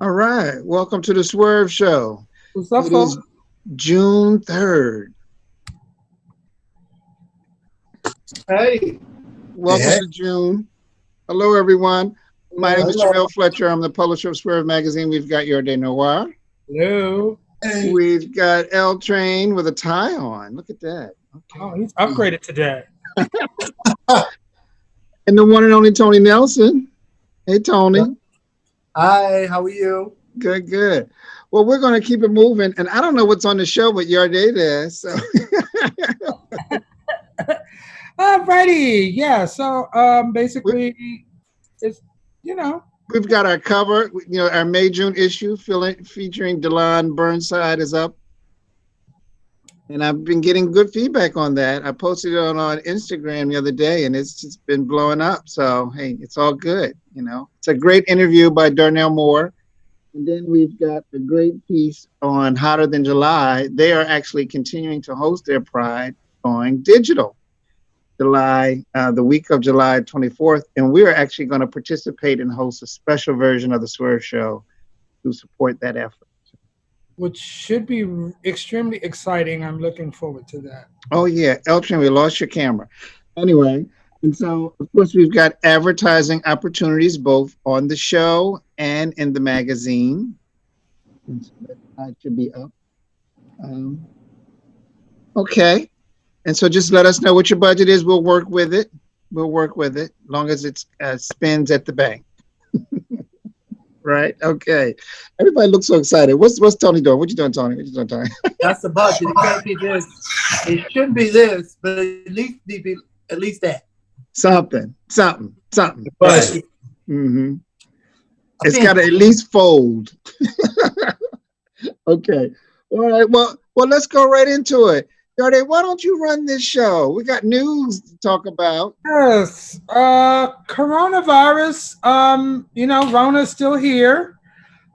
All right. Welcome to the Swerve Show. What's up, It folks? is June 3rd. Hey. Welcome to June. Hello, everyone. My name is Hello. Jamel Fletcher. I'm the publisher of Swerve Magazine. We've got Your Day Noir. Hello. Hey. We've got L Train with a tie on. Look at that. Oh, he's upgraded today. And the one and only Tony Nelson. Hey, Tony. Hi, how are you? Good, good. Well, we're going to keep it moving. And I don't know what's on the show, but Your Day does. So. Alrighty. Yeah. So basically, it's We've got our cover, our May, June issue featuring Delon Burnside is up. And I've been getting good feedback on that. I posted it on Instagram the other day, and it's just been blowing up. So, hey, it's all good, It's a great interview by Darnell Moore. And then we've got a great piece on Hotter Than July. They are actually continuing to host their Pride going digital. The week of July 24th, and we're actually going to participate and host a special version of the Swerve Show to support that effort. which should be extremely exciting. I'm looking forward to that. Oh yeah, Eltrin, we lost your camera. Anyway, and so of course we've got advertising opportunities both on the show and in the magazine. And so that should be up. Okay. And so just let us know what your budget is. We'll work with it. As long as it spends at the bank. Right? Okay. Everybody looks so excited. What's Tony doing? What you doing, Tony? That's the budget. It can't be this. It shouldn't be this, but at least that. Something. Budget. Mm-hmm. It's got to at least fold. Okay. All right. Well, let's go right into it. Yarde, why don't you run this show? We got news to talk about. Yes. Coronavirus. Rona's still here.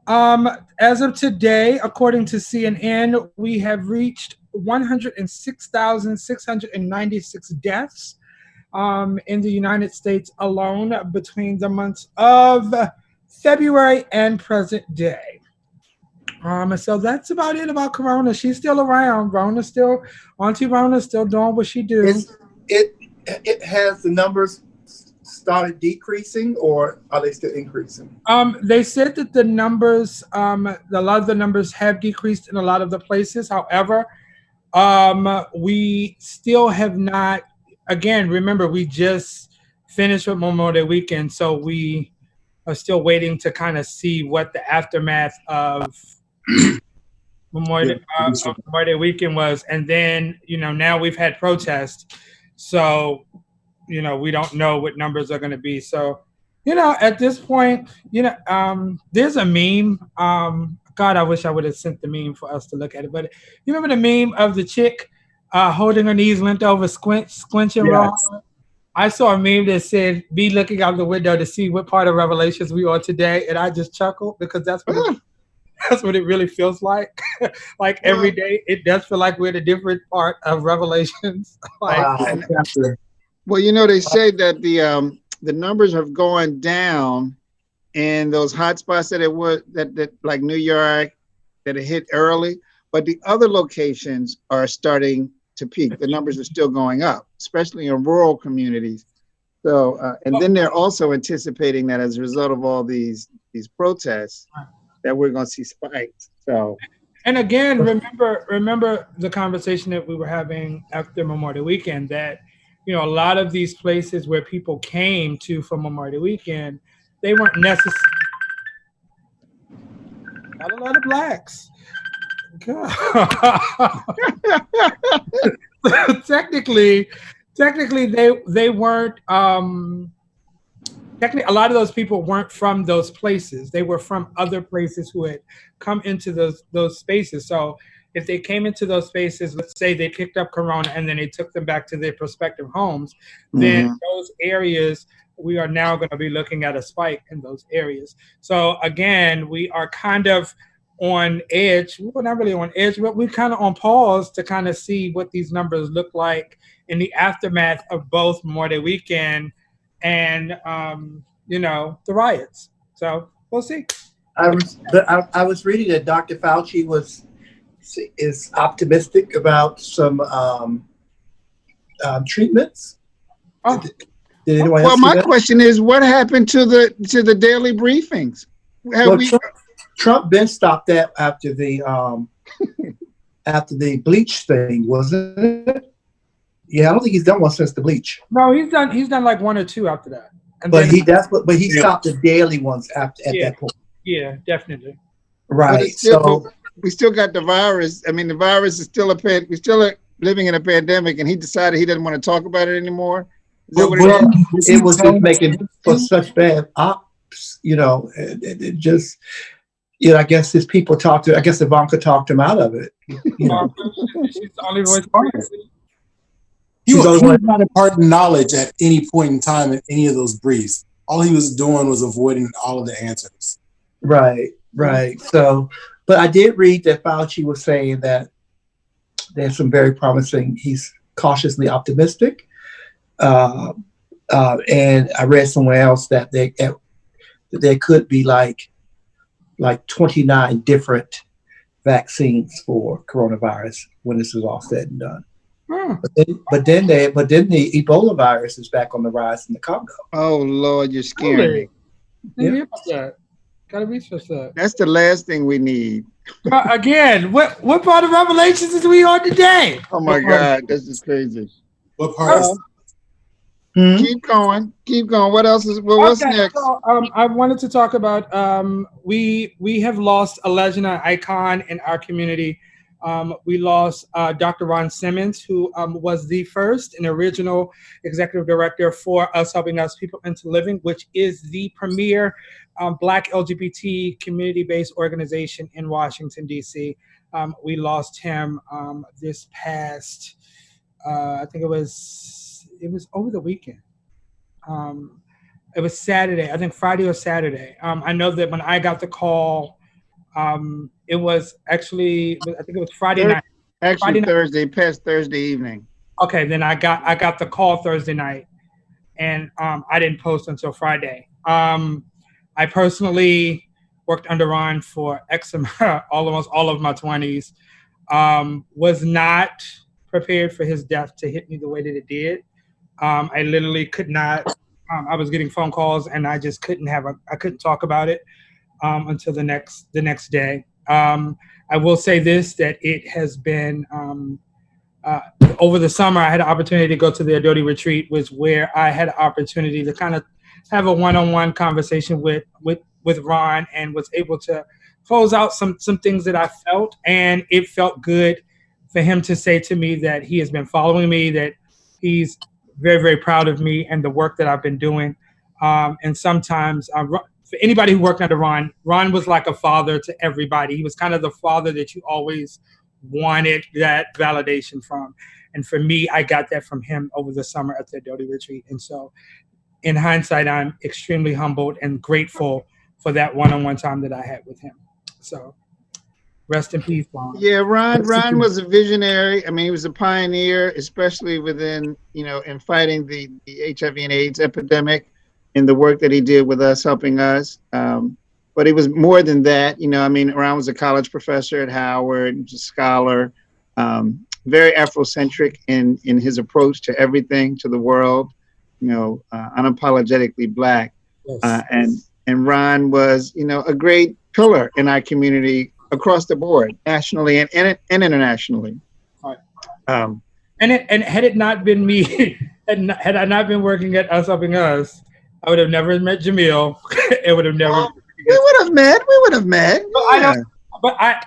As of today, according to CNN, we have reached 106,696 deaths in the United States alone between the months of February and present day. So that's about it about Corona. She's still around. Auntie Rona's still doing what she do. It has the numbers started decreasing, or are they still increasing? They said that the numbers, a lot of the numbers have decreased in a lot of the places. However, we still have not. Again, remember we just finished with Memorial Day weekend, so we are still waiting to kind of see what the aftermath of Memorial Day weekend was, and then now we've had protests, so we don't know what numbers are going to be. So at this point, there's a meme. God, I wish I would have sent the meme for us to look at it. But you remember the meme of the chick holding her knees linked over, squinching wrong? I saw a meme that said, "Be looking out the window to see what part of Revelations we are today," and I just chuckled because that's what it really feels like. Like every day, it does feel like we're in a different part of Revelations. Well, they say that the numbers have gone down in those hot spots that like New York that it hit early, but the other locations are starting to peak. The numbers are still going up, especially in rural communities. So, and then they're also anticipating that as a result of all these protests, that we're going to see spikes. So, and again, remember the conversation that we were having after Memorial Weekend, that a lot of these places where people came to for Memorial Weekend, they weren't necessarily not a lot of blacks. technically they weren't. Technically, a lot of those people weren't from those places. They were from other places who had come into those spaces. So if they came into those spaces, let's say they picked up Corona and then they took them back to their prospective homes, then those areas, we are now going to be looking at a spike in those areas. So again, we are kind of on edge. We're not really on edge, but we're kind of on pause to kind of see what these numbers look like in the aftermath of both Memorial Day weekend and the riots. So we'll see. I was reading that Dr. Fauci is optimistic about some treatments. Oh. Did anyone Well, else see my that? question is, what happened to the daily briefings? Well, Trump then stopped that after the bleach thing, wasn't it? Yeah, I don't think he's done one since the bleach. No, he's done like one or two after that. And But then, he stopped the daily ones at that point. Yeah, definitely. But Right. it's still, So we still got the virus. I mean, the virus is still we're still living in a pandemic, and he decided he doesn't want to talk about it anymore. Is that what it is? it was just making for such bad ops, it just, I guess his people I guess Ivanka talked him out of it. She's the only voice. He was not imparting knowledge at any point in time in any of those briefs. All he was doing was avoiding all of the answers. Right. So, but I did read that Fauci was saying that there's some very promising. He's cautiously optimistic, and I read somewhere else that there could be like 29 different vaccines for coronavirus when this is all said and done. But then the Ebola virus is back on the rise in the Congo. Oh Lord, you're scaring me. Gotta research that. That's the last thing we need. Again, what part of Revelations is we on today? Oh my God, this is crazy. What part? Keep going. What else is? Well, what's next? So, I wanted to talk about we have lost a legend, an icon in our community. We lost Dr. Ron Simmons, who was the first and original executive director for Us Helping Us People into Living, which is the premier Black LGBT community-based organization in Washington, D.C. We lost him this past, I think it was over the weekend. It was Saturday, I think Friday or Saturday. I know that when I got the call, it was actually, I think it was Friday night. Actually, Thursday, past Thursday evening. Okay, then I got the call Thursday night, and I didn't post until Friday. I personally worked under Ron for almost all of my 20s. Was not prepared for his death to hit me the way that it did. I literally could not. I was getting phone calls, and I just couldn't talk about it until the next day. I will say this, that it has been over the summer. I had an opportunity to go to the Adoti retreat, where I had an opportunity to kind of have a one-on-one conversation with Ron, and was able to close out some things that I felt, and it felt good for him to say to me that he has been following me, that he's very, very proud of me and the work that I've been doing. And sometimes, for anybody who worked under Ron was like a father to everybody. He was kind of the father that you always wanted that validation from. And for me, I got that from him over the summer at the Adoti retreat. And so in hindsight, I'm extremely humbled and grateful for that one-on-one time that I had with him. So rest in peace, Ron. Yeah, Ron was a visionary. I mean, he was a pioneer, especially within, in fighting the HIV and AIDS epidemic, in the work that he did with Us Helping Us. But he was more than that. Ron was a college professor at Howard, a scholar, very Afrocentric in his approach to everything, to the world, unapologetically Black. Yes. And Ron was, a great pillar in our community across the board, nationally and internationally. Right. And had it not been me, had I not been working at Us Helping Us, I would have never met Jamil. It would have never. We would have met. Yeah.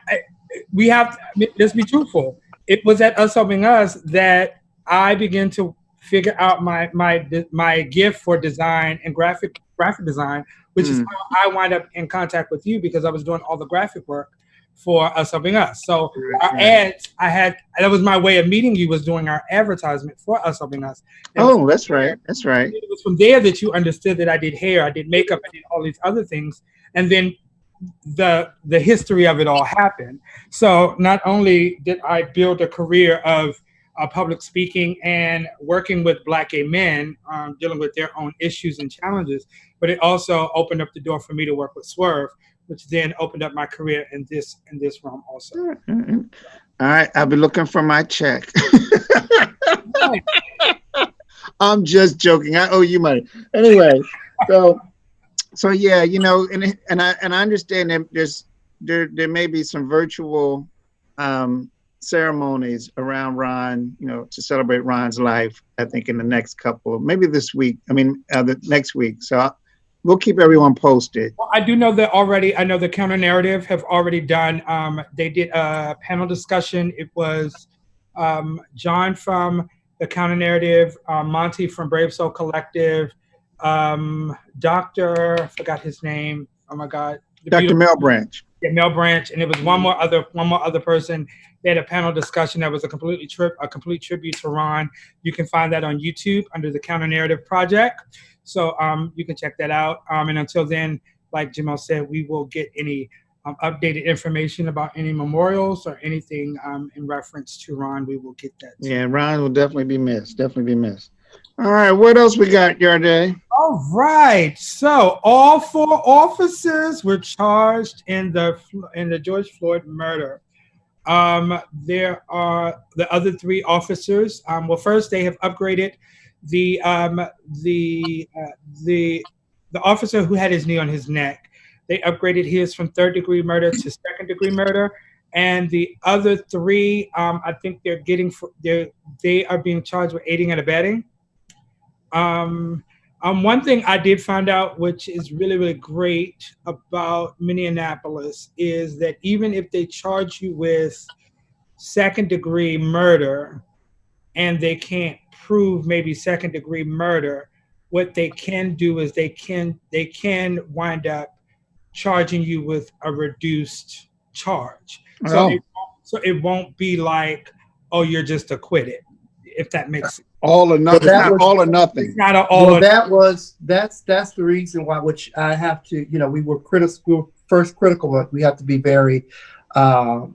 We have. Let's be truthful. It was at Us Helping Us that I began to figure out my gift for design and graphic design, which is how I wind up in contact with you, because I was doing all the graphic work for Us Helping Us. So our ads, that was my way of meeting you, was doing our advertisement for Us Helping Us. And that's right. That's right. It was from there that you understood that I did hair, I did makeup, I did all these other things. And then the history of it all happened. So not only did I build a career of public speaking and working with Black gay men, dealing with their own issues and challenges, but it also opened up the door for me to work with Swerv, which then opened up my career in this realm also. All right, I'll be looking for my check. I'm just joking. I owe you money. Anyway, so yeah, and I understand that there may be some virtual ceremonies around Ron, to celebrate Ron's life. I think in the next maybe this week. The next week. So we'll keep everyone posted. Well, I do know that already. I know the Counter Narrative have already done. They did a panel discussion. It was John from the Counter Narrative, Monty from Brave Soul Collective, Dr. I forgot his name. Oh my God. Dr. Mel Branch. Yeah, Mel Branch, and it was one more other person. They had a panel discussion that was a complete tribute to Ron. You can find that on YouTube under the Counter Narrative Project. So you can check that out. And until then, like Jamal said, we will get any updated information about any memorials or anything in reference to Ron. We will get that. Yeah, Ron will definitely be missed. All right, what else we got, Yarday? All right. So all 4 officers were charged in the George Floyd murder. There are the other 3 officers. Well, first they have upgraded the officer who had his knee on his neck. They upgraded his from 3rd-degree murder to 2nd-degree murder. And the other 3, I think they are being charged with aiding and abetting. One thing I did find out, which is really, really great about Minneapolis, is that even if they charge you with 2nd-degree murder and they can't prove maybe 2nd-degree murder, what they can do is they can wind up charging you with a reduced charge. So it won't be like, oh, you're just acquitted, if that makes sense. All or nothing. Not all or nothing. It's not all or that's the reason why, which I have to, we were critical, but we have to be very, I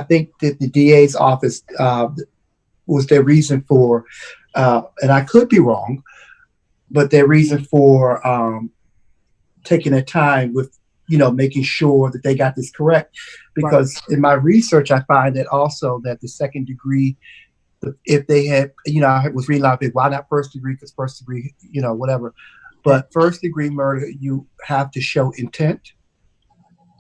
think that the DA's office was their reason for, and I could be wrong, but their reason for taking their time with, making sure that they got this correct. Because in my research, I find that also that the 2nd-degree, if they had, I was reading a lot of it, why not 1st degree? Because 1st degree, whatever. But 1st-degree murder, you have to show intent,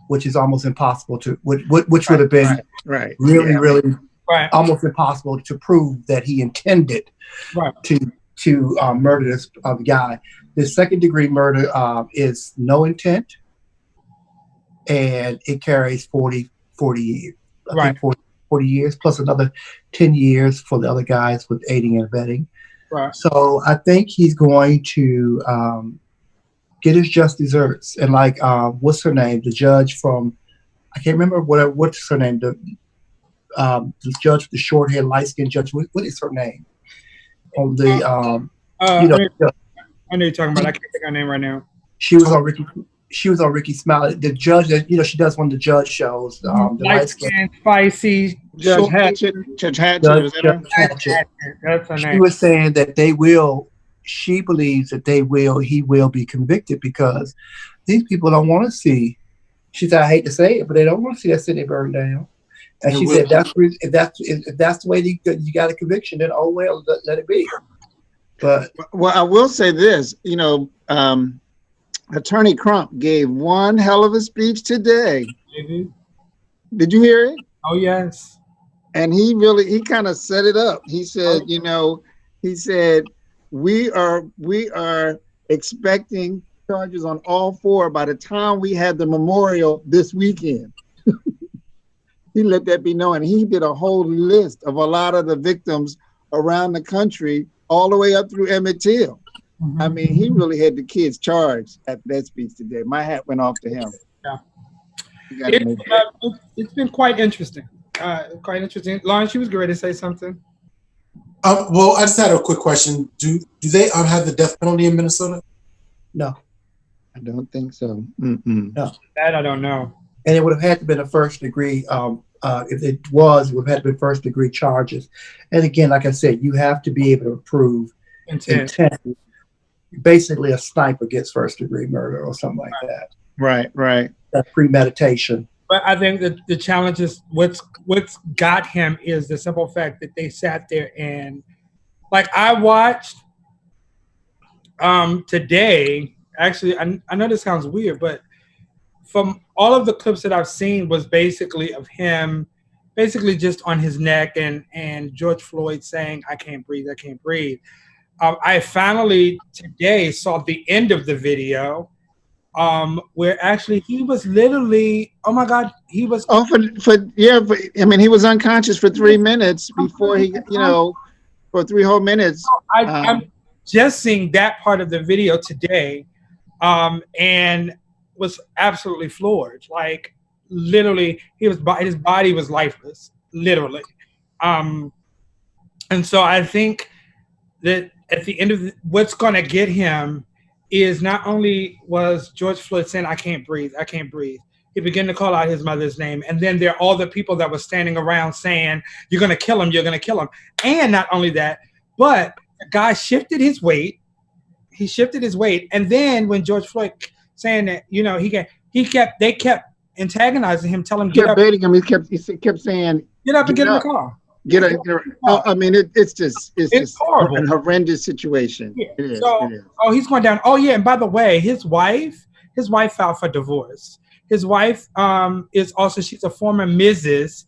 which is almost impossible to, which would have been really almost impossible to prove that he intended to murder this guy. The 2nd-degree murder is no intent, and it carries 40 years. I think 40 years plus another 10 years for the other guys with aiding and abetting. Right. So I think he's going to get his just desserts. And like, what's her name? The judge from, I can't remember what's her name. The judge, the short hair, light skinned judge. What is her name? On the, I know you're talking about. I can't think of her name right now. She was on Ricky. She was on Ricky Smiley. The judge that she does one of the judge shows. The light skinned, spicy Judge Hatchett. Judge Hatchett. That's her name. She was saying that they will. She believes that he will be convicted because these people don't want to see. She said, I hate to say it, but they don't want to see that city burn down. And she said, if that's the way you got a conviction, then oh well, let it be. But well, I will say this, Attorney Crump gave one hell of a speech today. Mm-hmm. Did you hear it? Oh yes. And he kind of set it up. He said, we are expecting charges on all 4 by the time we had the memorial this weekend. He let that be known. He did a whole list of a lot of the victims around the country, all the way up through Emmett Till. Mm-hmm. I mean, he really had the kids charged at that speech today. My hat went off to him. Yeah. It's been quite interesting. Lauren, she was great to say something. Well, I just had a quick question. Do they have the death penalty in Minnesota? No. I don't think so. No. That I don't know. And it would have had to been a 1st degree. If it was, it would have had to be 1st degree charges. And again, like I said, you have to be able to prove intent. Basically, a sniper gets 1st degree murder or something like that. Right. that premeditation. But I think that the challenge is what's got him is the simple fact that they sat there and, like, I watched today. Actually, I know this sounds weird, but from all of the clips that I've seen was basically of him, basically just on his neck and George Floyd saying, "I can't breathe, I can't breathe." I finally today saw the end of the video. Where actually he was literally, oh my God, he was. Oh, I mean, he was unconscious for 3 minutes before he, for 3 whole minutes. I'm just seeing that part of the video today, and was absolutely floored. Like, literally, his body was lifeless, literally. And so I think that at the end of what's going to get him is not only was George Floyd saying, "I can't breathe, I can't breathe." He began to call out his mother's name. And then there are all the people that were standing around saying, "You're going to kill him, you're going to kill him." And not only that, but the guy shifted his weight. He shifted his weight. And then when George Floyd saying that, they kept antagonizing him, telling him, "Get up." Baiting him. He kept saying, "Get up and get in the car." I mean, it's just horrible. A horrendous situation. Yeah. It is. He's going down. Oh yeah, and by the way, his wife filed for divorce. His wife is also, she's a former Mrs.,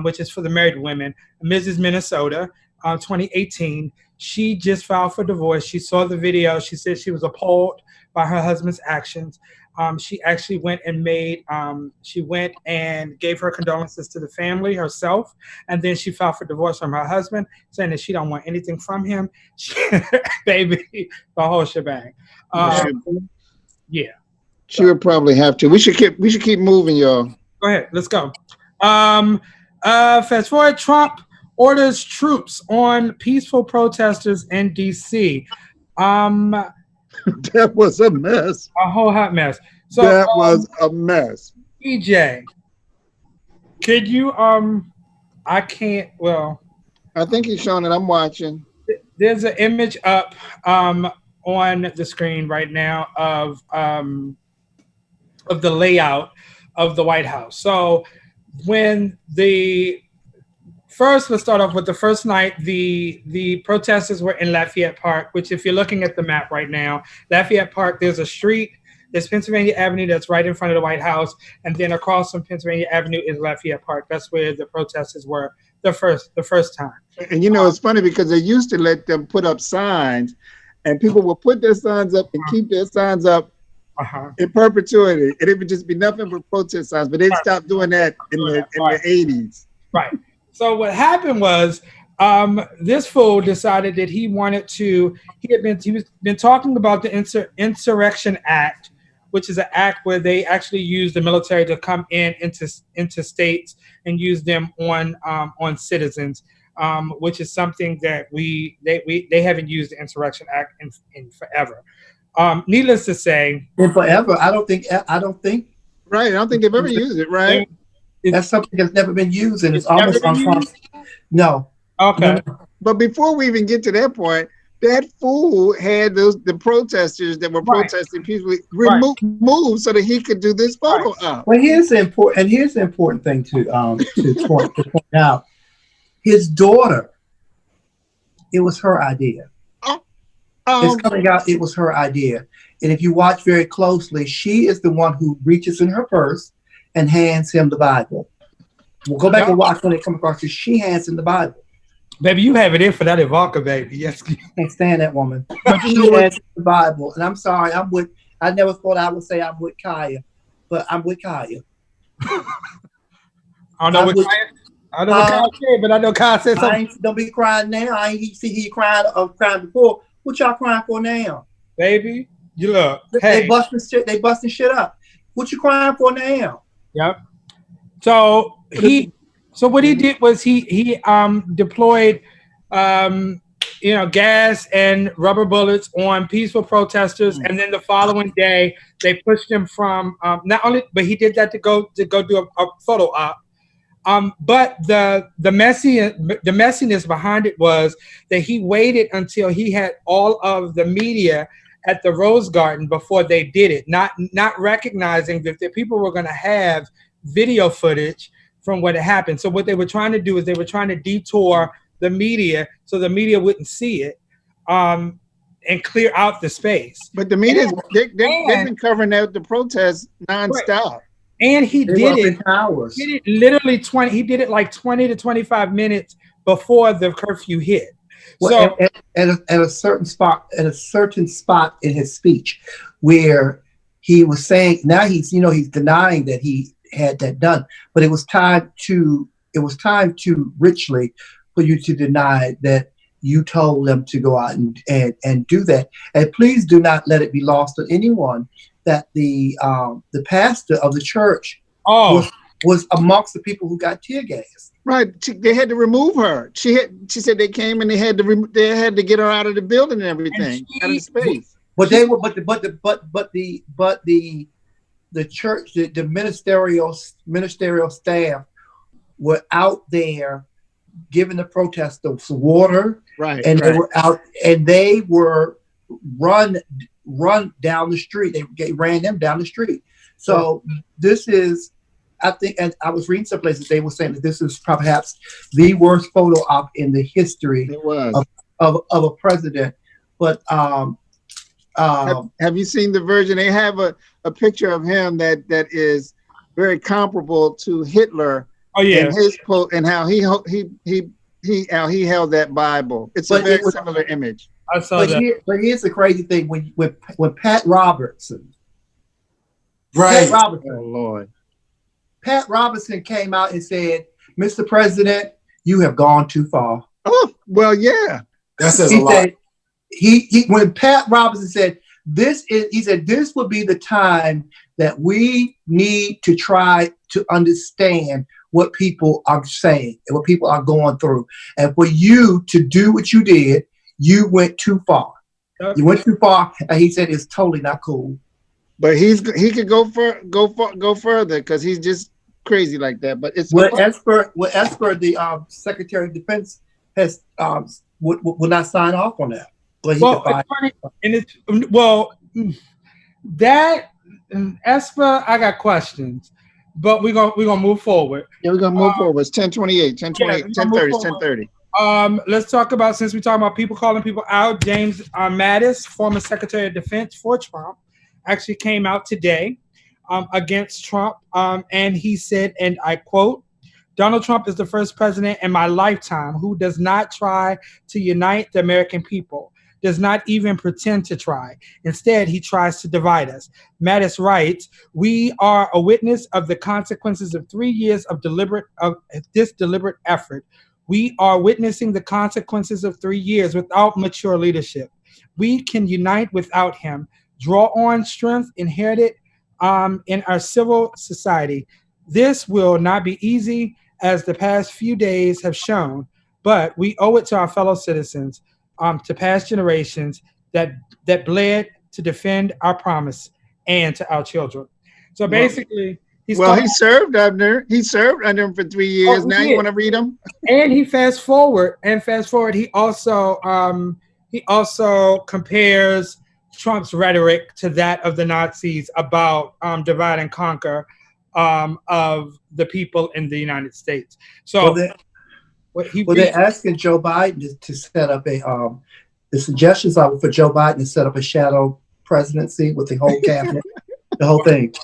which is for the married women, Mrs. Minnesota, 2018. She just filed for divorce. She saw the video. She said she was appalled by her husband's actions. She actually went and gave her condolences to the family herself, and then she filed for divorce from her husband, saying that she don't want anything from him. Baby, the whole shebang. Yeah. She would probably have to. We should keep moving, y'all. Go ahead. Let's go. Fast forward. Trump orders troops on peaceful protesters in D.C. That was a mess. A whole hot mess. So that was a mess. EJ, could you I can't. Well, I think he's showing it. I'm watching. There's an image up on the screen right now of the layout of the White House. So when let's start off with the first night. The protesters were in Lafayette Park, which, if you're looking at the map right now, Lafayette Park, there's a street, there's Pennsylvania Avenue that's right in front of the White House, and then across from Pennsylvania Avenue is Lafayette Park. That's where the protesters were the first time. And it's funny because they used to let them put up signs, and people would put their signs up and keep their signs up in perpetuity, and it would just be nothing but protest signs. But they stopped doing that in the 80s. Right. So what happened was, this fool decided that he wanted to. He was been talking about the Insurrection Act, which is an act where they actually use the military to come into states and use them on citizens, which is something that they haven't used the Insurrection Act in forever. Needless to say, in forever. I don't think. Right. I don't think they've ever used it. Right. That's something that's never been used, and it's almost unconstitutional. No. Okay. No. But before we even get to that point, that fool had the protesters that were protesting peacefully removed so that he could do this photo op. Well, here's the important thing to point out. His daughter, it was her idea. It's coming out. It was her idea, and if you watch very closely, she is the one who reaches in her purse and hands him the Bible. We'll go back and watch when they come across you. She hands him the Bible. Baby, you have it in for that Ivanka, baby. Yes. I can't stand that woman. She hands him the Bible. And I'm sorry, I never thought I would say I'm with Kaya, but I'm with Kaya. I don't know what Kaya said, but I know Kaya said something. Don't be crying now. I ain't see you crying before. What y'all crying for now? Baby, you look. They busting shit up. What you crying for now? Yep. So what he did was he deployed gas and rubber bullets on peaceful protesters, and then the following day they pushed him from but he did that to go do a photo op. But the messiness behind it was that he waited until he had all of the media at the Rose Garden before they did it, not recognizing that the people were going to have video footage from what had happened. So what they were trying to do is they were trying to detour the media so the media wouldn't see it, and clear out the space. But the media, they've been covering out the protests nonstop. Right. And he did it. Hours. He did it literally 20. He did it like 20 to 25 minutes before the curfew hit. Well, so at a certain spot in his speech, where he was saying, now he's denying that he had that done, but it was time too richly for you to deny that you told them to go out and do that. And please do not let it be lost on anyone that the pastor of the church was amongst the people who got tear gas. Right, they had to remove her. She said they came and they had to get her out of the building and everything, out of space. But they were, but the church, the ministerial staff were out there giving the protesters some water, right? And they were out, and they were run down the street. They ran them down the street. So this is, I think, and I was reading some places they were saying that this is perhaps the worst photo op in the history of a president. But have you seen the version? They have a picture of him that is very comparable to Hitler. Oh yeah, and his and how he held that Bible. It's a very similar image. I saw that. But here's the crazy thing: when Pat Robertson, right? Oh Lord. Pat Robertson came out and said, "Mr. President, you have gone too far." Oh well, yeah. That says a lot. Said, he when Pat Robertson said this would be the time that we need to try to understand what people are saying and what people are going through. And for you to do what you did, you went too far. Okay. You went too far, and he said it's totally not cool. But he could go further because he's just crazy like that. But it's as per the Secretary of Defense has will not sign off on that. Esper, I got questions, but we're gonna move forward. Yeah, we're gonna move forward. It's 10:28, 10:30, 10:30. Let's talk about, since we're talking about people calling people out, James Mattis, former Secretary of Defense for Trump, actually came out today against Trump, and he said, and I quote, "Donald Trump is the first president in my lifetime who does not try to unite the American people, does not even pretend to try. Instead, he tries to divide us." Mattis writes, "We are a witness of the consequences of 3 years of this deliberate effort. We are witnessing the consequences of 3 years without mature leadership. We can unite without him, draw on strength inherited in our civil society. This will not be easy, as the past few days have shown, but we owe it to our fellow citizens, to past generations that bled to defend our promise, and to our children." So basically, he served under him for 3 years. Now you want to read him? And he fast forward. He also compares Trump's rhetoric to that of the Nazis about divide and conquer of the people in the United States. So they're asking Joe Biden to set up the suggestions are for Joe Biden to set up a shadow presidency with the whole cabinet, the whole thing.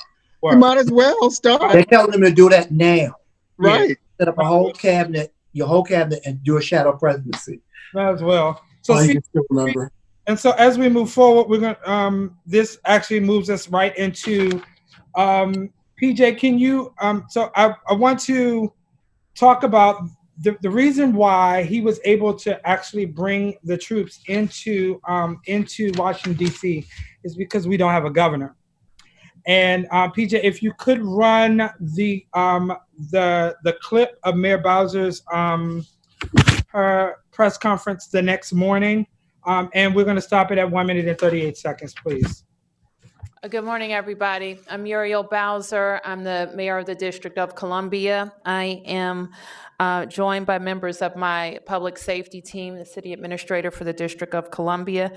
You might as well start. They're telling him to do that now. Right. Yeah. Set up a whole cabinet, your whole cabinet, and do a shadow presidency. Might as well. So you can still remember. And so as we move forward, we're going this actually moves us right into PJ, can you so I want to talk about the reason why he was able to actually bring the troops into Washington D.C. is because we don't have a governor. And PJ, if you could run the clip of Mayor Bowser's her press conference the next morning, and we're going to stop it at 1 minute and 38 seconds, please. Good morning, everybody. I'm Muriel Bowser. I'm the mayor of the District of Columbia. I am joined by members of my public safety team, the city administrator for the District of Columbia,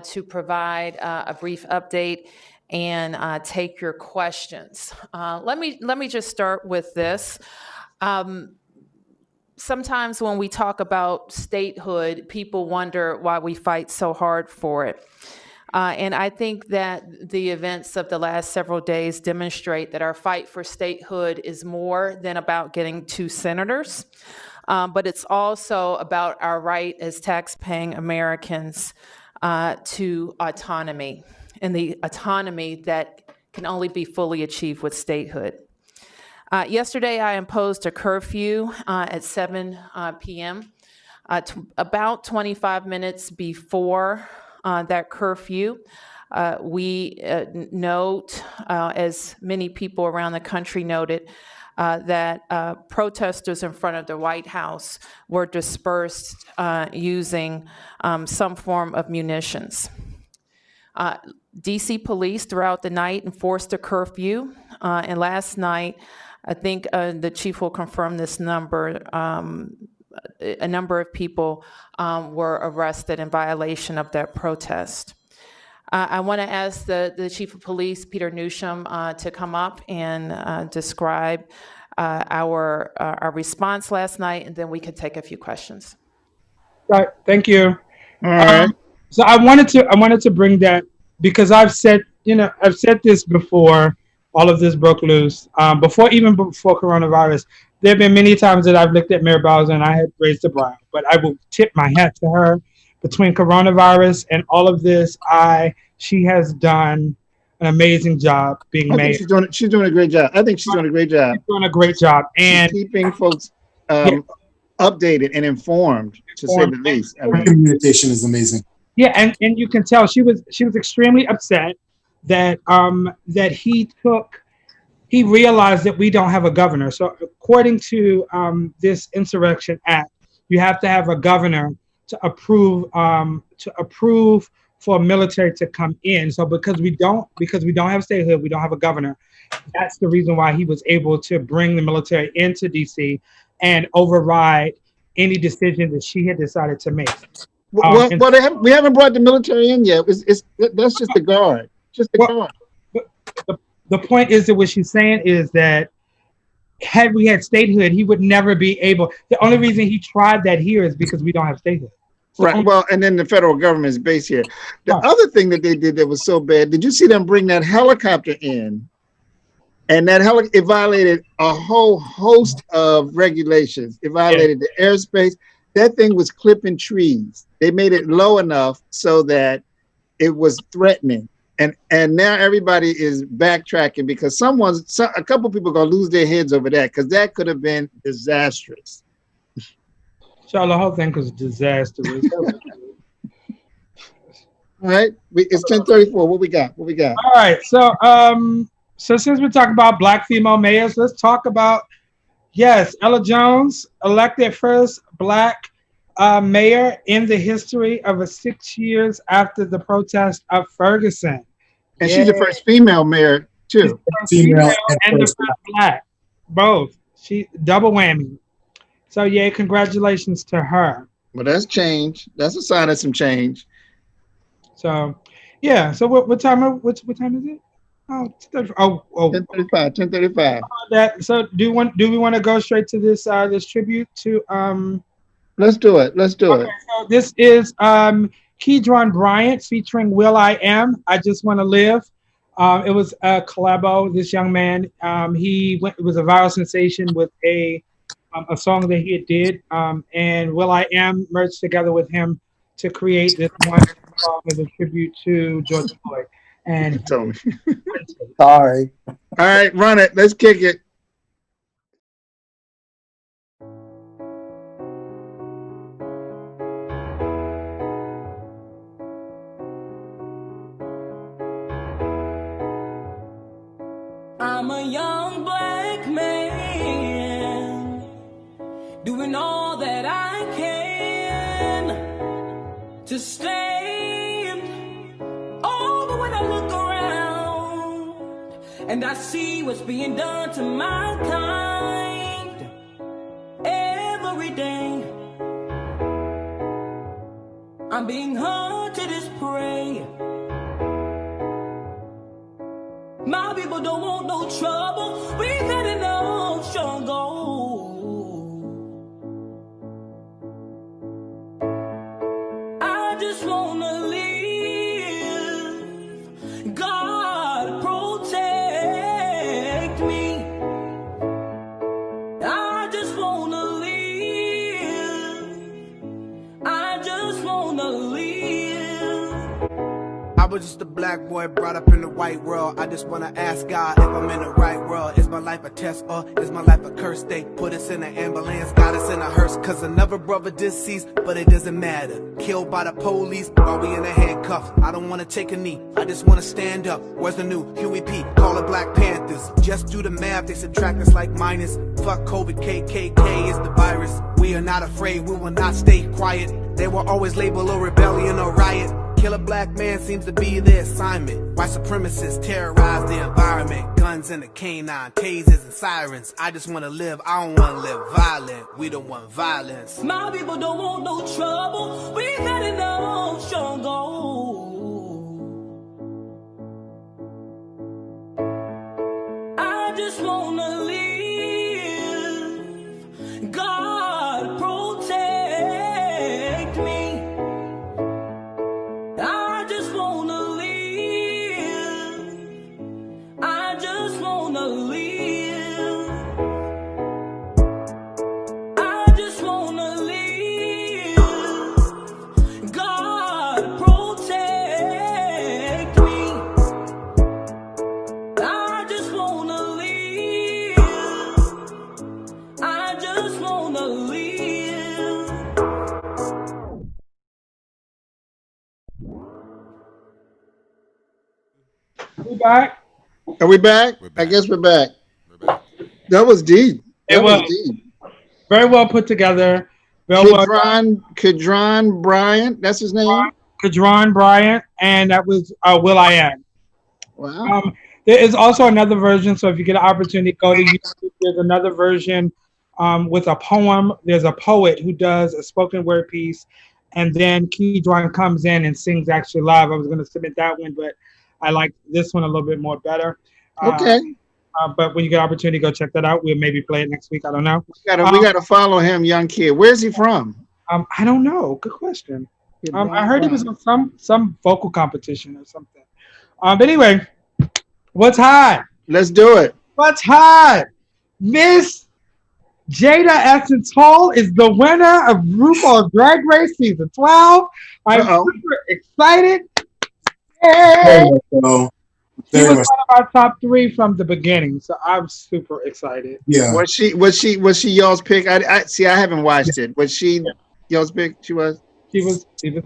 to provide a brief update and take your questions. Let me just start with this. Sometimes when we talk about statehood, people wonder why we fight so hard for it. And I think that the events of the last several days demonstrate that our fight for statehood is more than about getting 2 senators, but it's also about our right as tax-paying Americans to autonomy, and the autonomy that can only be fully achieved with statehood. Yesterday, I imposed a curfew at 7 p.m. About 25 minutes before that curfew, we note, as many people around the country noted, that protesters in front of the White House were dispersed using some form of munitions. DC police throughout the night enforced a curfew, and last night, I think the chief will confirm this number, a number of people were arrested in violation of that protest. I want to ask the chief of police, Peter Newsham, to come up and describe our response last night, and then we could take a few questions. Right. Thank you. All right. So I wanted to bring that because I've said this before. All of this broke loose before coronavirus. There have been many times that I've looked at Mayor Bowser and I had raised a brow, but I will tip my hat to her. Between coronavirus and all of this, she has done an amazing job being I mayor. think she's doing a great job. I think she's doing a great job. She's doing a great job, and keeping folks updated and informed, to say the least. I mean, Communication is amazing. yeah, and you can tell she was extremely upset that he realized that we don't have a governor. So according to this Insurrection Act, you have to have a governor to approve for military to come in. So because we don't have statehood, we don't have a governor. That's the reason why he was able to bring the military into DC and override any decision that she had decided to make. we haven't brought the military in yet. That's just the guard. Just the guard. The point is that what she's saying is that had we had statehood, he would never be able. The only reason he tried that here is because we don't have statehood. Right. Well, and then the federal government is based here. The other thing that they did that was so bad, did you see them bring that helicopter in? And that it violated a whole host of regulations. It violated the airspace. That thing was clipping trees. They made it low enough so that it was threatening. And now everybody is backtracking because a couple people are gonna lose their heads over that because that could have been disastrous. So the whole thing was disastrous. All right, it's 10:34. What we got? All right, so since we're talking about Black female mayors, let's talk about Ella Jones, elected first Black mayor in the history of 6 years after the protest of Ferguson. And she's the first female mayor too. Female and the first Black, both. She double whammy. So congratulations to her. Well, that's change. That's a sign of some change. So So what time is it? Oh, 10:35. 10:35. So do we want to go straight to this tribute to Let's do it. So this is Kedron Bryant featuring will.i.am. I Just Want to Live. It was a collabo. This young man, it was a viral sensation with a song that he did, and will.i.am merged together with him to create this one song as a tribute to George Floyd. And told me. Sorry. All right, run it. Let's kick it. I'm a young Black man doing all that I can to stand. Oh, but when I look around and I see what's being done to my kind, every day. I'm being hard to this prey. My people don't want no trouble. We've had enough struggle. I just wanna live. God protect me. I just wanna live. I just wanna live. I was just a black boy brought up in the white world. I just wanna ask God if I'm in the right world. Is my life a test or is my life a curse? They put us in an ambulance, got us in a hearse. Cause another brother deceased, but it doesn't matter. Killed by the police while we in a handcuff. I don't wanna take a knee, I just wanna stand up. Where's the new Huey P? Call it Black Panthers. Just do the math, they subtract us like minus. Fuck COVID, KKK is the virus. We are not afraid, we will not stay quiet. They will always label a rebellion or riot. Kill a black man seems to be their assignment. White supremacists terrorize the environment. Guns and a canine, tasers and sirens. I just wanna live, I don't wanna live violent. We don't want violence. My people don't want no trouble. We've had enough struggle. I just wanna live. God protect me. I just wanna live. I just wanna live. I just wanna live. God protect me. I just wanna live. I just wanna live. We back. Are we back? We're back. I guess we're back. We're back. That was deep. It That was was. deep. Very well put together. Very well done. Kadron Bryant, that's his name? Kadron Bryant, and that was Will I Am. Wow. There is also another version, so if you get an opportunity, go to YouTube. There's another version with a poem. There's a poet who does a spoken word piece, and then Kadron comes in and sings actually live. I was going to submit that one, but I like this one a little bit more better. Okay. But when you get an opportunity, go check that out. We'll maybe play it next week. I don't know. We gotta follow him, young kid. Where's he from? I don't know. Good question. I heard he was on some vocal competition or something. But anyway, what's hot? Let's do it. What's hot? Miss Jada Essence Hall is the winner of RuPaul's Drag Race Season 12. I'm super excited. Yay! She was one of our top 3 from the beginning, so I'm super excited. Yeah. Was she y'all's pick? I see. I haven't watched it. Was she y'all's pick? She was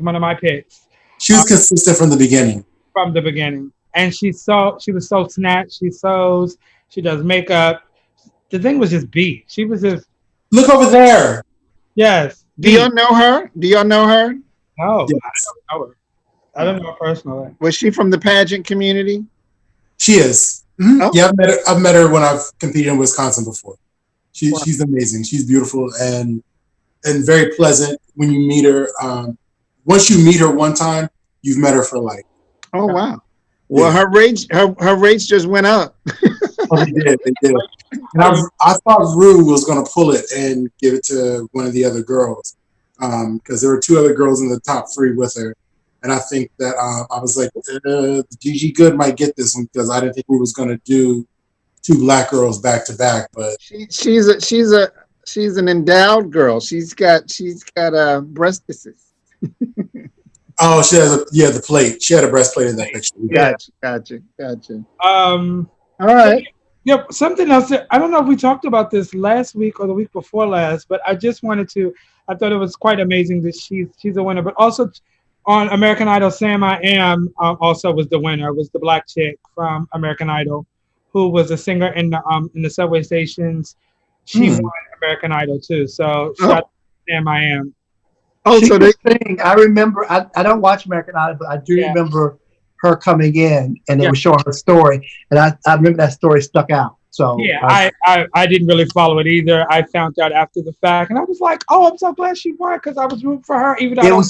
one of my picks. She was consistent from the beginning. From the beginning, and she was so snatched. She sews. She does makeup. The thing was just beat. She was just look over there. Yes. Do y'all know her? No, yes. I don't know her. I don't know her personally. Was she from the pageant community? She is. Mm-hmm. Oh. Yeah, I've met her when I've competed in Wisconsin before. She's amazing. She's beautiful and very pleasant when you meet her. Once you meet her one time, you've met her for life. Oh wow! Well, her rates just went up. Oh, they did. And I thought Rue was going to pull it and give it to one of the other girls because there were 2 other girls in the top 3 with her. And I think that I was like, Gigi Good might get this one because I didn't think we was going to do 2 black girls back to back. But she's an endowed girl. She's got breast disease. Oh, she has the plate. She had a breastplate in that picture. Gotcha. All right. Yep. Something else. I don't know if we talked about this last week or the week before last, but I just wanted to. I thought it was quite amazing that she's a winner, but also on American Idol, Sam I Am also was the winner. Was the black chick from American Idol, who was a singer in the subway stations. She won American Idol too. So shout out to Sam I Am. Oh, so they sing. I remember. I don't watch American Idol, but I do remember her coming in, and they were showing her story, and I remember that story stuck out. So Yeah, I didn't really follow it either. I found out after the fact, and I was like, "Oh, I'm so glad she won," because I was rooting for her. Even though I don't.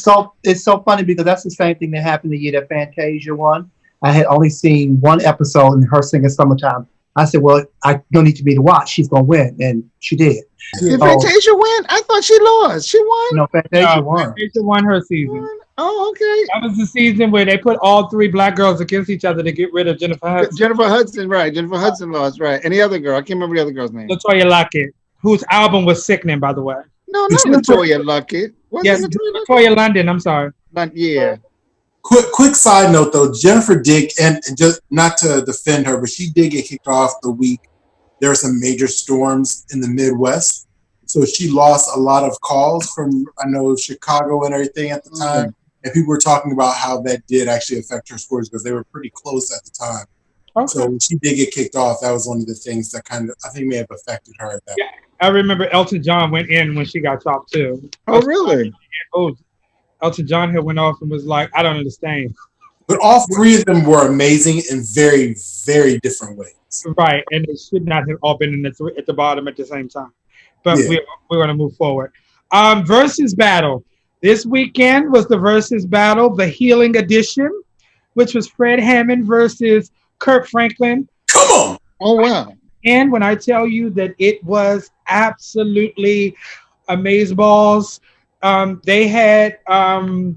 it's so funny because that's the same thing that happened the year that Fantasia won. I had only seen one episode and her singing "Summertime." I said, "Well, I don't need me to watch. She's gonna win," and she did. Did Fantasia win? I thought she lost. She won? No, Fantasia won. Fantasia won her season. Oh, okay. That was the season where they put all three black girls against each other to get rid of Jennifer Hudson. Jennifer Hudson, right. Jennifer Hudson lost, right. And the other girl, I can't remember the other girl's name. Latoya Luckett, whose album was sickening, by the way. No, not Latoya Luckett. Yes, Latoya London, I'm sorry. Yeah. Quick side note though, Jennifer did, and just not to defend her, but she did get kicked off the week. There were some major storms in the Midwest. So she lost a lot of calls from, I know, Chicago and everything at the time. And people were talking about how that did actually affect her scores because they were pretty close at the time. Okay. So when she did get kicked off, that was one of the things that kind of, I think, may have affected her at that point. I remember Elton John went in when she got chopped too. Oh, really? Oh, Elton John had went off and was like, I don't understand. But all three of them were amazing in very, very different ways. Right, and they should not have all been in at the bottom at the same time. But we're going to move forward. Versus battle. This weekend was the Versus battle, the Healing Edition, which was Fred Hammond versus Kirk Franklin. Come on! Oh, wow. And when I tell you that it was absolutely amazeballs, they had was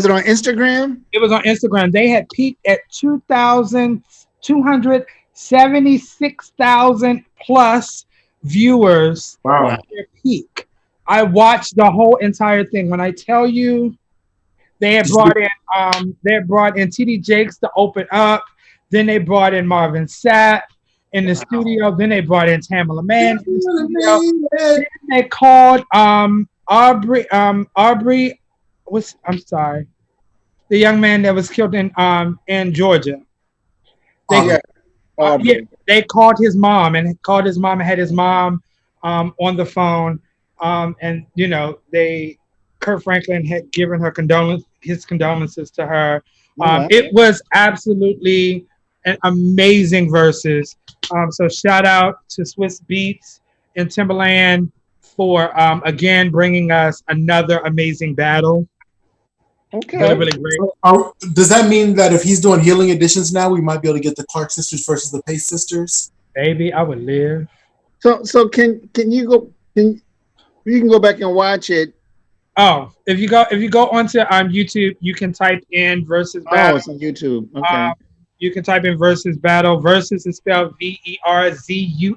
it on Instagram? It was on Instagram. They had peaked at 2,276,000 plus viewers. Wow. At their peak. I watched the whole entire thing. When I tell you, they had brought in TD Jakes to open up. Then they brought in Marvin Sapp in the studio. Then they brought in Tamala Mann in the studio. Then they called Aubrey. I'm sorry, the young man that was killed in Georgia. They called his mom and had his mom on the phone. And you know, Kirk Franklin had given her his condolences to her. It was absolutely an amazing versus. So shout out to Swiss Beats and Timberland for again bringing us another amazing battle. Okay. Really great. Does that mean that if he's doing Healing Editions now, we might be able to get the Clark sisters versus the Pace sisters? Baby, I would live. So can you go? You can go back and watch it. Oh, if you go onto YouTube, you can type in Versus Battle. Oh, it's on YouTube. Okay. You can type in Versus Battle. Versus is spelled VERZUS.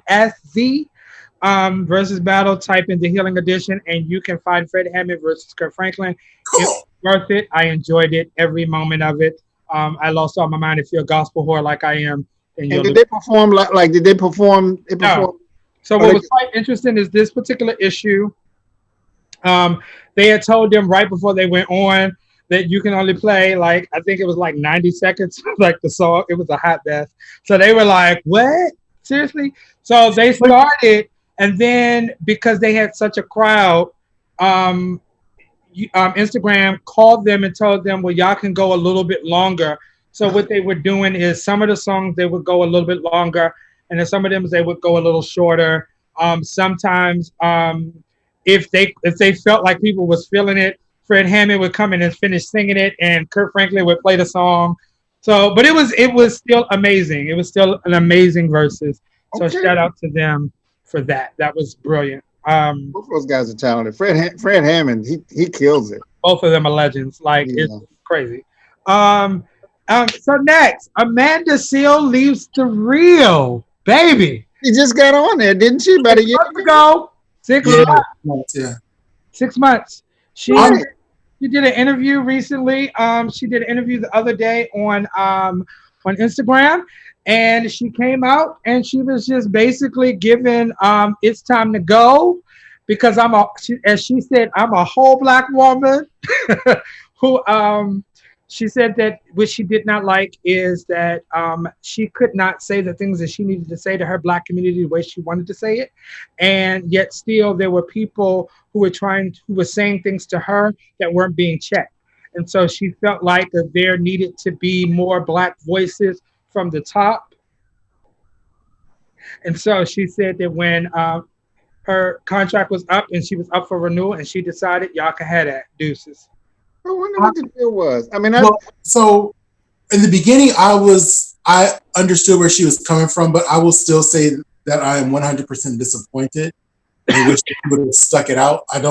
Versus Battle. Type in the Healing Edition, and you can find Fred Hammond versus Kirk Franklin. Cool. It's worth it. I enjoyed it, every moment of it. I lost all my mind. If you're a gospel whore like I am, and did they perform like? Did they perform? No. So what was quite interesting is this particular issue. They had told them right before they went on that you can only play I think it was 90 seconds, like the song. It was a hot mess. So they were like, "What? Seriously?" So they started, and then because they had such a crowd, Instagram called them and told them, "Well, y'all can go a little bit longer." So what they were doing is some of the songs they would go a little bit longer, and then some of them they would go a little shorter. Sometimes if they felt like people was feeling it, Fred Hammond would come in and finish singing it, and Kirk Franklin would play the song. So, but it was still amazing. It was still an amazing versus. So shout out to them for that. That was brilliant. Both of those guys are talented. Fred Hammond, he kills it. Both of them are legends. It's crazy. So next, Amanda Seal leaves The Real, baby. She just got on there, didn't she? About a year ago. 6 months. Yeah. 6 months. She did an interview recently. She did an interview the other day on Instagram, and she came out and she was just basically giving it's time to go because as she said, I'm a whole Black woman who she said that what she did not like is that she could not say the things that she needed to say to her Black community the way she wanted to say it. And yet still there were people who were saying things to her that weren't being checked. And so she felt like that there needed to be more Black voices from the top. And so she said that when her contract was up and she was up for renewal, and she decided y'all can have that. Deuces. I wonder what the deal was. I mean, Well, so in the beginning, I understood where she was coming from, but I will still say that I am 100% disappointed. I wish she would have stuck it out. I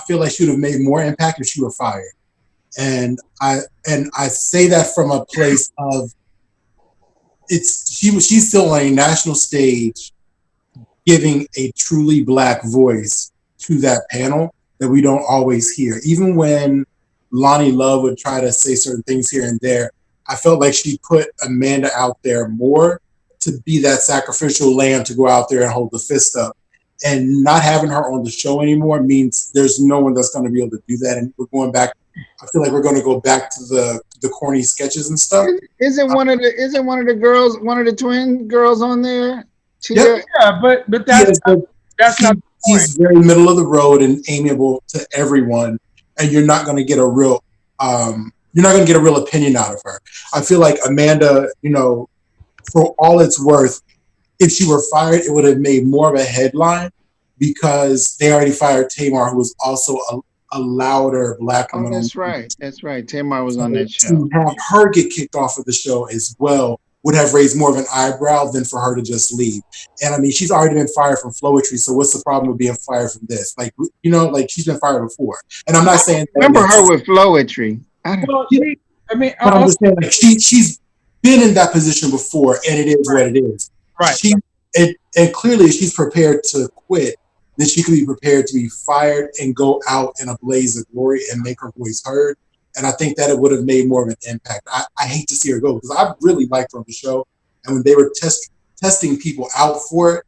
feel like she would have made more impact if she were fired. And I say that from a place of she's still on a national stage giving a truly Black voice to that panel that we don't always hear. Even when Lonnie Love would try to say certain things here and there, I felt like she put Amanda out there more to be that sacrificial lamb to go out there and hold the fist up. And not having her on the show anymore means there's no one that's going to be able to do that. And we're going back. I feel like we're going to go back to the corny sketches and stuff. Isn't one of the girls, one of the twin girls on there? Yep. Yeah, but that's not the point. She's very middle of the road and amiable to everyone, and you're not going to get a real opinion out of her. I feel like Amanda, for all it's worth, if she were fired, it would have made more of a headline because they already fired Tamar, who was also a louder Black woman. Oh, that's right. That's right. Tamar was on that show. To have her get kicked off of the show as well would have raised more of an eyebrow than for her to just leave. And I mean, she's already been fired from Flowetry, so what's the problem with being fired from this? Like, she's been fired before. And I'm not saying that remember her with Flowetry. Well, but I'm just saying, like, she's been in that position before, and it is what it is. Right. And clearly, if she's prepared to quit, then she could be prepared to be fired and go out in a blaze of glory and make her voice heard. And I think that it would have made more of an impact. I hate to see her go because I really liked her on the show. And when they were testing people out for it,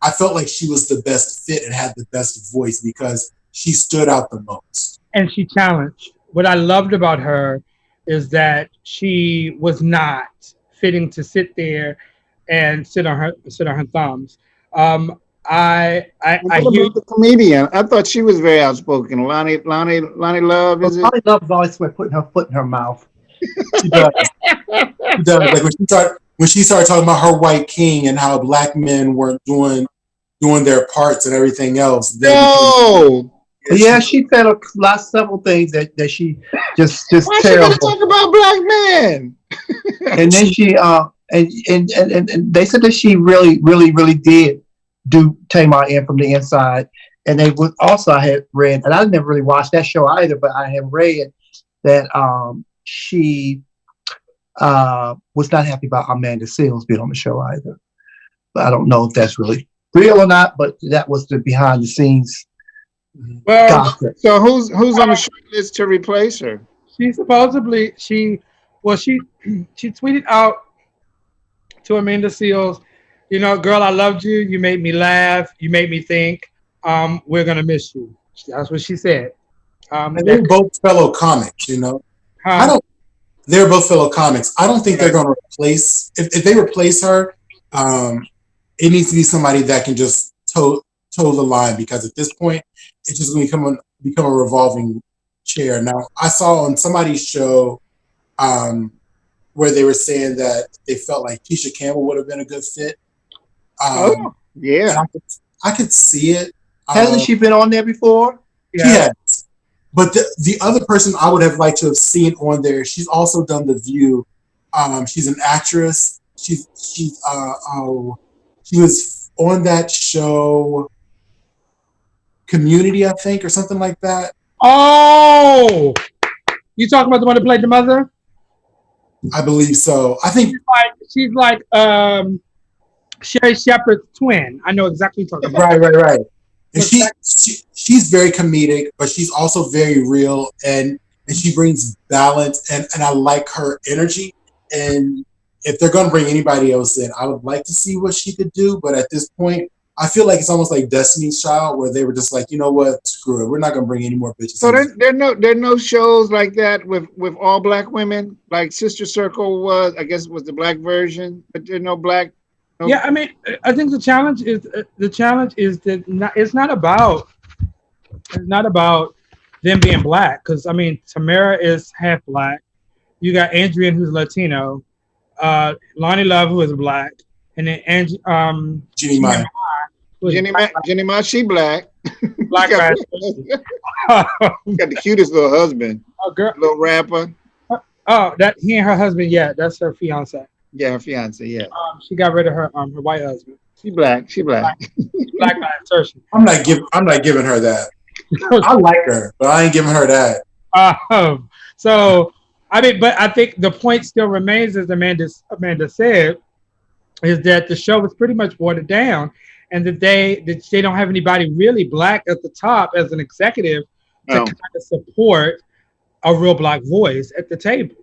I felt like she was the best fit and had the best voice because she stood out the most. And she challenged. What I loved about her is that she was not fitting to sit there and sit on her thumbs. I hear the comedian. I thought she was very outspoken. Lonnie Love, is it? Lonnie Love is always putting her foot in her mouth. She does. She does. Like when she started talking about her white king and how Black men weren't doing their parts and everything else. No. Yeah, she said several things that she just Why terrible. she gonna talk about Black men? And then she and they said that she really did do Tamar in from the inside. And they would also, I had read, and I never really watched that show either, but I have read that she was not happy about Amanda Seales being on the show either. But I don't know if that's really real or not, but that was the behind the scenes. well, gossip. So who's on the short list to replace her? she supposedly she tweeted out to Amanda Seales, girl, I loved you. You made me laugh. You made me think. We're gonna miss you. That's what she said. And they're both fellow comics, They're both fellow comics. I don't think they're going to replace. If they replace her, it needs to be somebody that can just toe the line because at this point, it's just going to become a revolving chair. Now, I saw on somebody's show where they were saying that they felt like Keisha Campbell would have been a good fit. Yeah. I could see it. Hasn't she been on there before? Yeah. But the other person I would have liked to have seen on there, she's also done The View. She's an actress. She was on that show, Community, I think, or something like that. Oh, you talking about the one that played the mother? I believe so. I think she's like Sherry Shepherd's twin. I know exactly what you're talking about. Right. And she's very comedic, but she's also very real, and she brings balance, and I like her energy. And if they're going to bring anybody else in, I would like to see what she could do. But at this point, I feel like it's almost like Destiny's Child, where they were just like, you know what, screw it, we're not going to bring any more bitches. So there are no shows like that with all Black women, like Sister Circle was. I guess it was the Black version, but there's no Black. Yeah, I mean, I think the challenge is that it's not about them being Black, because I mean, Tamara is half Black. You got Adrian, who's Latino, Lonnie Love, who is Black, and then Angie, Jeannie Mai. was Jenny Ma, she black. black got, guy. got the cutest little husband, Oh, girl. little rapper. Oh, that he and her husband. Yeah, that's her fiance. Yeah, her fiance. Yeah, She got rid of her white husband. she black. She black. Black by insertion. I'm not giving her that. I like her, but I ain't giving her that. So I mean, but I think the point still remains, as Amanda said, is that the show was pretty much watered down, and that they don't have anybody really black at the top as an executive to kind of support a real black voice at the table.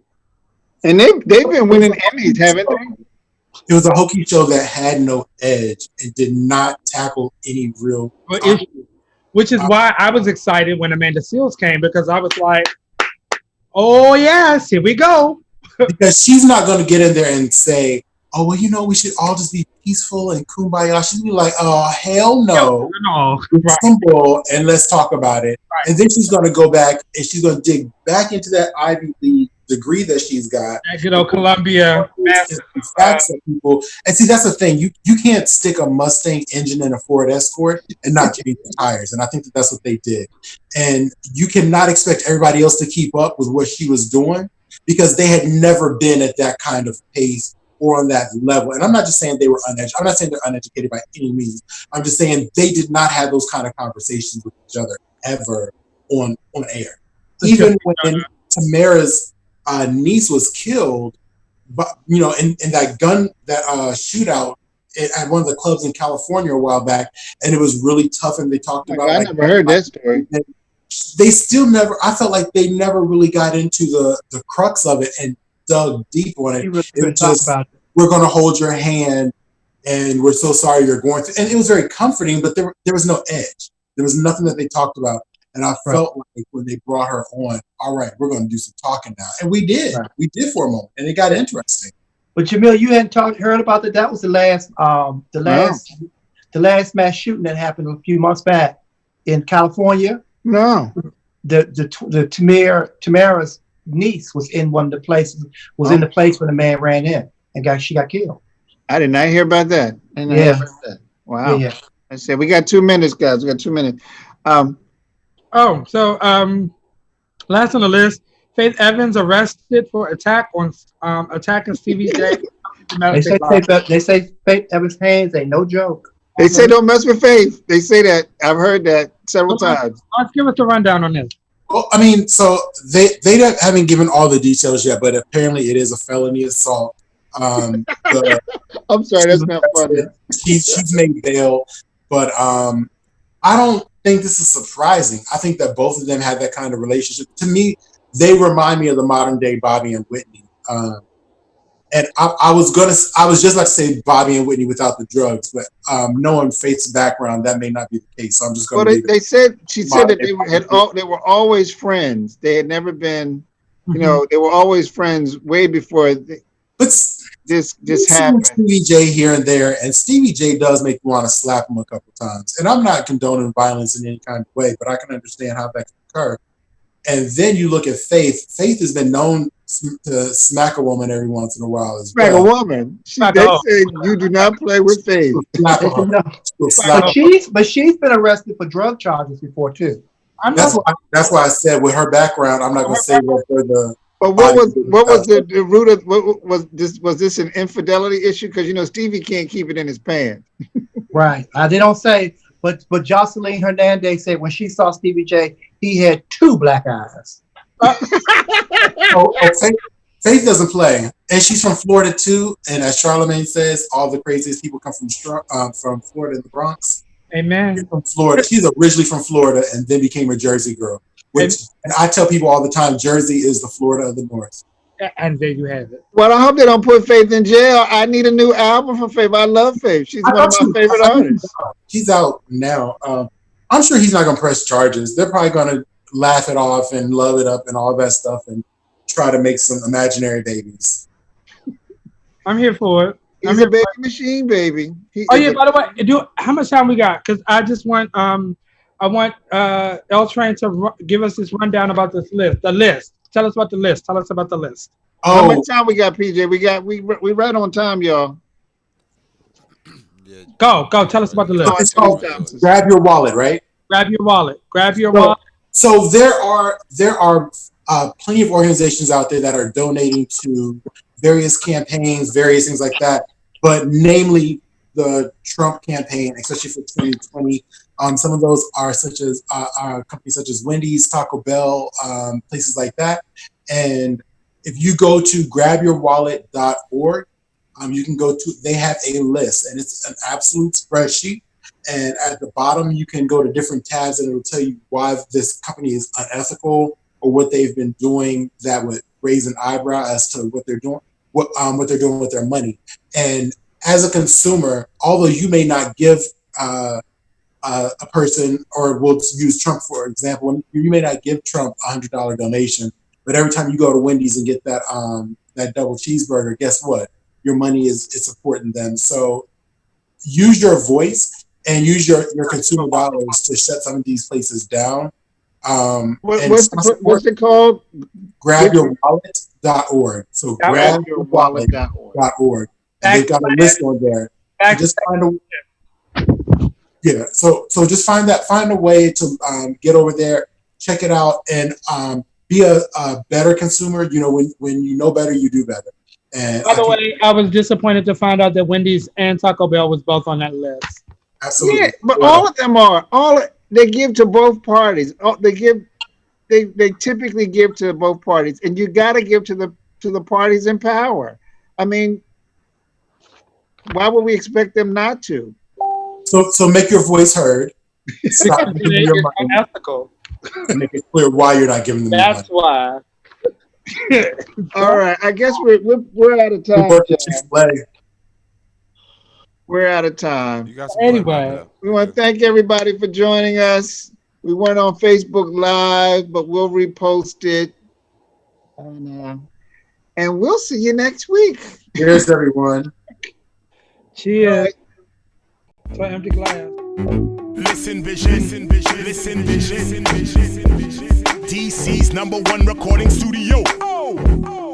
And they've been winning Emmys, haven't they? It was a hokey show that had no edge and did not tackle any real issues. Which is why I was excited when Amanda Seales came, because I was like, oh yes, here we go. Because she's not going to get in there and say, oh, well, you know, we should all just be peaceful and kumbaya. She'd be like, oh, hell no. It's simple, and let's talk about it. Right. And then she's going to go back and she's going to dig back into that Ivy League degree that she's got. That good old Columbia. Facts of people. And see, that's the thing. You can't stick a Mustang engine in a Ford Escort and not change the tires. And I think that's what they did. And you cannot expect everybody else to keep up with what she was doing, because they had never been at that kind of pace or on that level. And I'm not just saying they were uneducated. I'm not saying they're uneducated by any means. I'm just saying they did not have those kind of conversations with each other ever on air. Even when Tamara's niece was killed, but in that shootout at one of the clubs in California a while back, and it was really tough, and they talked about. I never heard that story. They still never. I felt like they never really got into the crux of it and dug deep on it. It was just, we're going to hold your hand, and we're so sorry you're going through. And it was very comforting, but there was no edge. There was nothing that they talked about. And I felt like when they brought her on, all right, we're going to do some talking now. And we did. Right. We did for a moment, and it got interesting. But Jamil, you hadn't heard about that. That was the last mass shooting that happened a few months back in California. No. The Tamara's niece was in one of the places, in the place when the man ran in and she got killed. I did not hear about that. Wow. Yeah. I said, we got 2 minutes, guys. We got 2 minutes. Last on the list, Faith Evans arrested for attacking Stevie J. They say Faith Evans' hands ain't no joke. They say don't mess with Faith. They say that. I've heard that several times. Let's give us a rundown on this. Well, I mean, so they haven't given all the details yet, but apparently it is a felony assault. I'm sorry, that's not funny. She's made bail, but I don't think this is surprising. I think that both of them had that kind of relationship. To me, they remind me of the modern day Bobby and Whitney. And I was just about to say Bobby and Whitney without the drugs, but knowing Faith's background, that may not be the case. So I'm just going to. She said that they were always friends. They had never been, they were always friends way before this happened. Stevie J here and there, and Stevie J does make you want to slap him a couple times. And I'm not condoning violence in any kind of way, but I can understand how that can occur. And then you look at Faith. Faith has been known to smack a woman every once in a while as well. Smack a woman. They say you do not play with Faith. But she's been arrested for drug charges before too. That's why I said with her background, I'm not going to say what for the. But what was the root of was this an infidelity issue? Because Stevie can't keep it in his pants. Right. They don't say, but Jocelyn Hernandez said when she saw Stevie J, he had 2 black eyes. Faith doesn't play, and she's from Florida too. And as Charlamagne says, all the craziest people come from Florida and the Bronx. Amen. She's from Florida. She's originally from Florida and then became a Jersey girl. And I tell people all the time, Jersey is the Florida of the North. And there you have it. Well, I hope they don't put Faith in jail. I need a new album for Faith. I love Faith. She's one of my favorite artists. She's out now. I'm sure he's not going to press charges. They're probably going to laugh it off and love it up and all that stuff and try to make some imaginary babies. I'm here for it. He's a baby machine, baby. By the way, how much time we got? Because I just want L Train to give us this rundown about this list. The list. Tell us about the list. Tell us about the list. How much time we got, PJ? We right on time, y'all. Yeah. Go. Tell us about the list. It's called Grab Your Wallet, right? Grab your wallet. So there are plenty of organizations out there that are donating to various campaigns, various things like that. But namely, the Trump campaign, especially for 2020, some of those are such as companies such as Wendy's, Taco Bell, places like that. And if you go to grabyourwallet.org, you can go to. They have a list, and it's an absolute spreadsheet. And at the bottom, you can go to different tabs, and it'll tell you why this company is unethical or what they've been doing that would raise an eyebrow as to what they're doing, what they're doing with their money. And as a consumer, although you may not give a person, or we'll use Trump for example, you may not give Trump $100 donation, but every time you go to Wendy's and get that double cheeseburger, guess what? Your money is supporting them. So use your voice and use your consumer dollars to shut some of these places down. What's it called? Grabyourwallet.org. So grabyourwallet.org. And they've got a list on there. Just find a just find a way to get over there, check it out, and be a better consumer. You know, when you know better, you do better. And by the way, I was disappointed to find out that Wendy's and Taco Bell was both on that list. Absolutely. Yeah, but all of them are. They give to both parties. They typically give to both parties, and you got to give to the parties in power. I mean, why would we expect them not to? So make your voice heard. Stop giving your money. Unethical. Make it clear why you're not giving them your money. That's why. All right, I guess we're out of time. We're out of time. You got some anyway, we want to thank everybody for joining us. We weren't on Facebook Live, but we'll repost it. And we'll see you next week. Cheers, everyone. Cheers. To an empty glass. Listen, vision. DC's #1 recording studio. Oh.